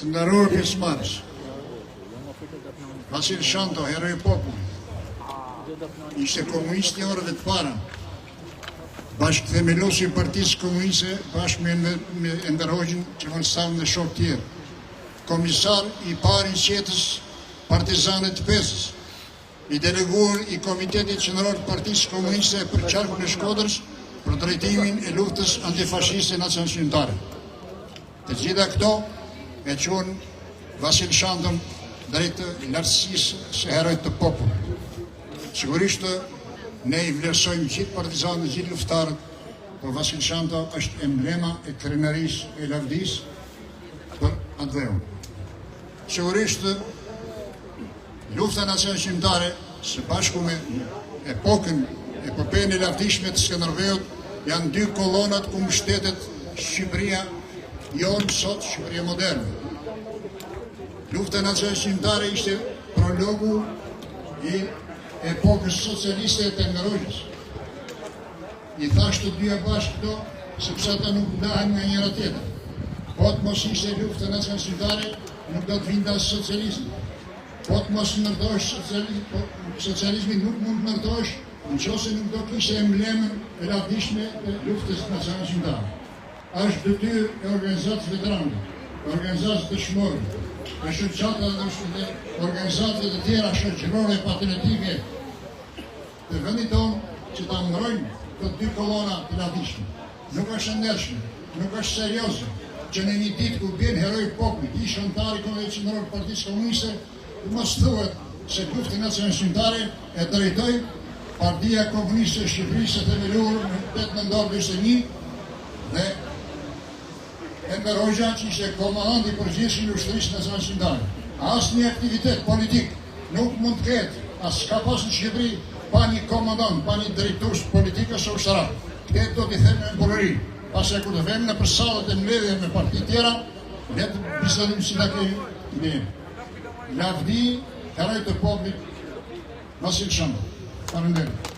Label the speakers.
Speaker 1: Të nderuar pjesëmarrës, Vasil Shanto, heroi i popullit, ishte komunist në orëve të para, bashkëthemelosi i Partisë Komuniste bashkë me Enver Hoxhën, Kemalstarin dhe shok tjerë, komisar i parë i qetës partizane të Pesës, i deleguar i Komitetit Qendror të Partisë Komuniste për qarkun e Shkodrës për drejtimin e luftës antifashiste nacionalshqiptare. Të gjitha këto e quhen Vasil Shanton drejt lartësisë së heroit të popullit. Sigurisht ne i vlerësojmë gjithë partizanët, gjithë luftarët, por Vasil Shanto është emblema e krenarisë e lavdisë për atë vepër. Sigurisht lufta nacionalshqiptare së bashku me epopejën e lavdishme të Skënderbeut janë dy kolonat ku mbështetet Shqipëria jonë sot, Shqipëria moderne. Lufta nacionalshqiptare ishte prologu i epokës socialiste të Enver Hoxhës. I thash të dyja bashkë këto, sepse ata nuk ndahen nga njëra tjetër. Po të mos ishte lufta nacionalshqiptare, nuk do të vinte as socializmi. Po të mos ndërtohesh socializmi, nuk mund të ndërtohesh nëse nuk do kishte emblemën e lavdishme të luftës nacionalshqiptare. Është detyrë e organizatës veteranëve, organizatës dëshmorëve, e shoqatave dhe organizatave të tjera shoqërore patriotike të vendit tonë që ta mbrojnë këto dy kolona të lavdishme. Nuk është ndershme, nuk është serioze që në një ditë ku bën heroi popullit, ish antar i Komitet Qendror të Partisë Komuniste, mos thuhet se lufta nacionalshqiptare e drejtoi Partia Komuniste e Shqipërisë e themeluar në 8 nëntor 21 dhe Enver Hoxha që ishte komandant i përgjithshëm i ushtrisë nacionalshqiptare. Asnjë aktivitet politik nuk mund të ketë, as ka pas në Shqipëri, pa një komandant, pa një drejtues politik ose ushtarak. Këtë do t'i them me bullëri. Pasi kur të vëmë në përsallet e mbledhjeve me parti tjera, le të bisedojmë si ta kemi. Lavdi, heroi të popullit, Vasil Shanto. Faleminderit.